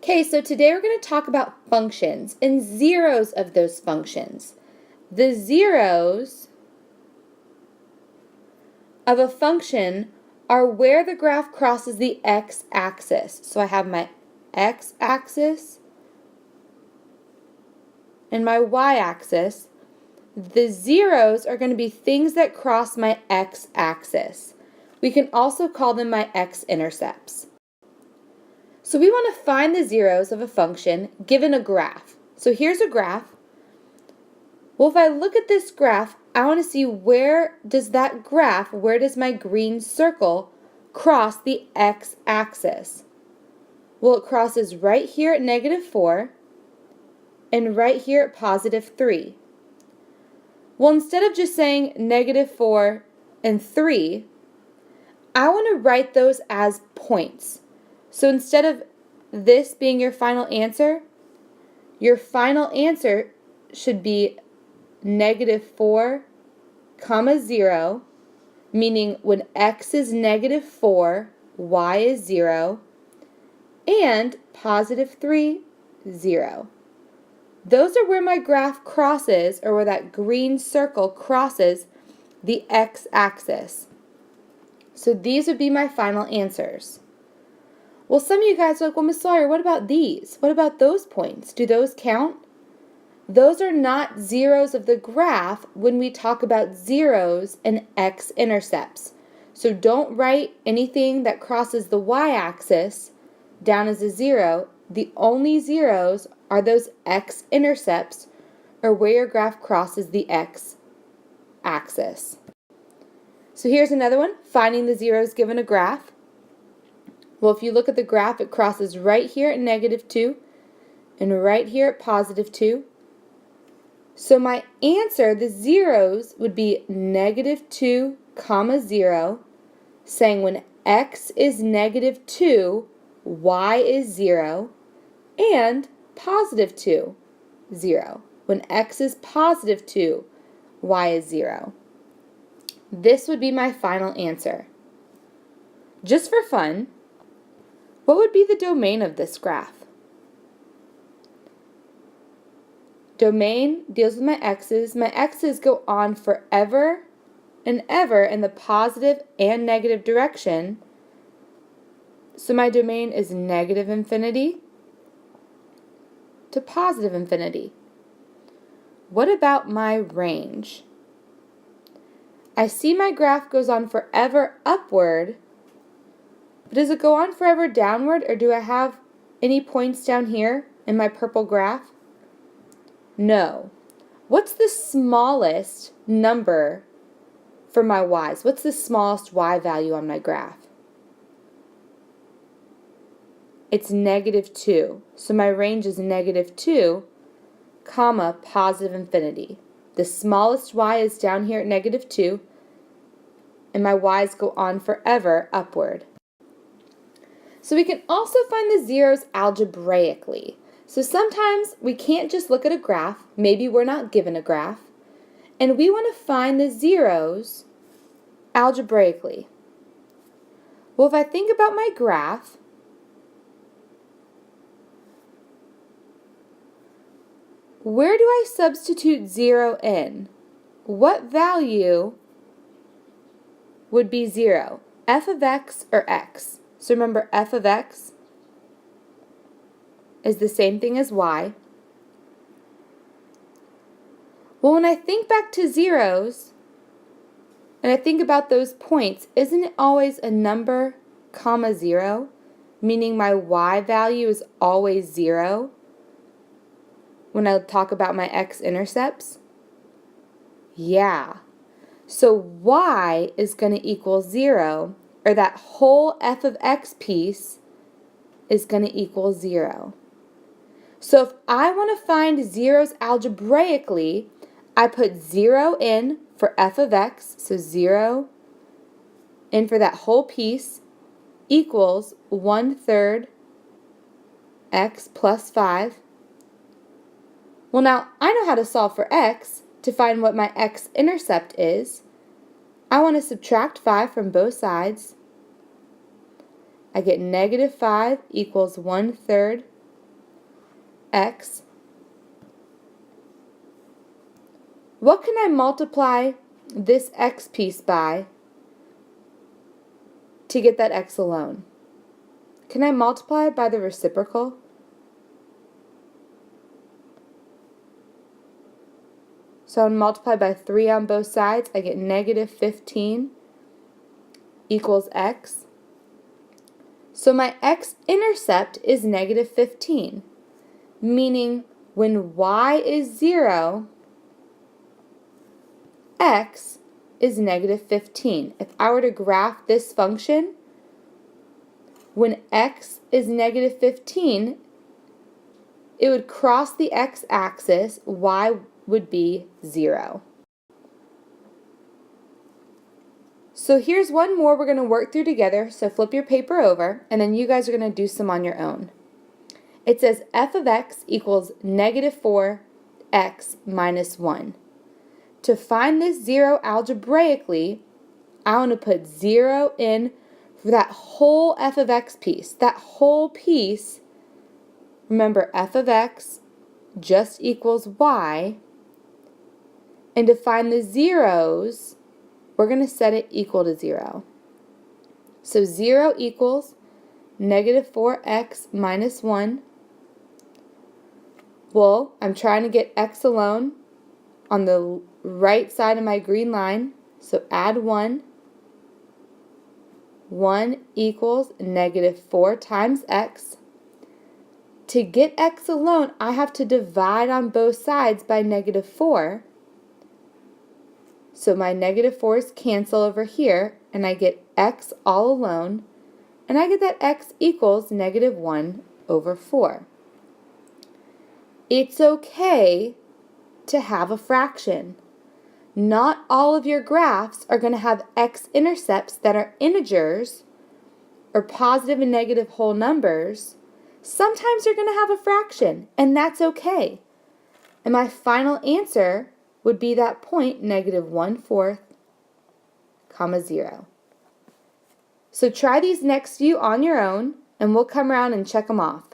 Okay, so today we're going to talk about functions and zeros of those functions. The zeros of a function are where the graph crosses the x-axis. So I have my x-axis and my y-axis. The zeros are going to be things that cross my x-axis. We can also call them my x-intercepts. So we want to find the zeros of a function given a graph. So here's a graph. Well, if I look at this graph, I want to see where does my green circle cross the x-axis? Well, it crosses right here at -4 and right here at +3. Well, instead of just saying -4 and 3, I want to write those as points. So instead of this being your final answer should be -4, 0, meaning when x is -4, y is 0, and +3, 0. Those are where my graph crosses, or where that green circle crosses the x-axis. So these would be my final answers. Well, some of you guys are like, well, Miss Sawyer, what about these? What about those points? Do those count? Those are not zeros of the graph when we talk about zeros and x-intercepts. So don't write anything that crosses the y-axis down as a zero. The only zeros are those x-intercepts, or where your graph crosses the x-axis. So here's another one, finding the zeros given a graph. Well, if you look at the graph, it crosses right here at -2 and right here at +2. So my answer, the zeros, would be -2, 0, saying when x is -2, y is 0, and +2, 0. When x is +2, y is 0. This would be my final answer. Just for fun, what would be the domain of this graph? Domain deals with my x's. My x's go on forever and ever in the positive and negative direction. So my domain is -infinity to +infinity. What about my range? I see my graph goes on forever upward, but does it go on forever downward, or do I have any points down here in my purple graph? No. What's the smallest number for my y's? What's the smallest y value on my graph? It's -2. So my range is -2, +infinity. The smallest y is down here at -2, and my y's go on forever upward. So we can also find the zeros algebraically. So sometimes we can't just look at a graph, maybe we're not given a graph, and we want to find the zeros algebraically. Well, if I think about my graph, where do I substitute 0 in? What value would be 0? F of x or x? So remember, f of x is the same thing as y. Well, when I think back to zeros, and I think about those points, isn't it always a number, 0, meaning my y value is always 0 when I talk about my x-intercepts? Yeah. So y is going to equal 0, or that whole f of x piece is going to equal 0. So if I want to find zeros algebraically, I put 0 in for f of x, so 0 in for that whole piece equals 1/3 x plus 5. Well, now I know how to solve for x to find what my x-intercept is. I want to subtract 5 from both sides. I get -5 equals 1/3 x. What can I multiply this x piece by to get that x alone? Can I multiply it by the reciprocal? So I'll multiply by 3 on both sides. I get negative 15 equals x. So my x-intercept is negative 15, meaning when y is 0, x is negative 15. If I were to graph this function, when x is negative 15, it would cross the x-axis, y would be 0. So here's one more we're going to work through together, so flip your paper over, and then you guys are going to do some on your own. It says f of x equals negative 4x minus 1. To find this 0 algebraically, I want to put 0 in for that whole f of x piece. That whole piece, remember f of x just equals y, and to find the zeros, we're going to set it equal to 0. So 0 equals negative 4x minus 1. Well, I'm trying to get x alone on the right side of my green line, so add 1. 1 equals negative 4 times x. To get x alone, I have to divide on both sides by negative 4. So my negative 4's cancel over here, and I get x all alone, and I get that x equals negative 1 over 4. It's okay to have a fraction. Not all of your graphs are going to have x-intercepts that are integers or positive and negative whole numbers. Sometimes you're going to have a fraction, and that's okay. And my final answer would be that point, negative 1/4, comma 0. So try these next few on your own, and we'll come around and check them off.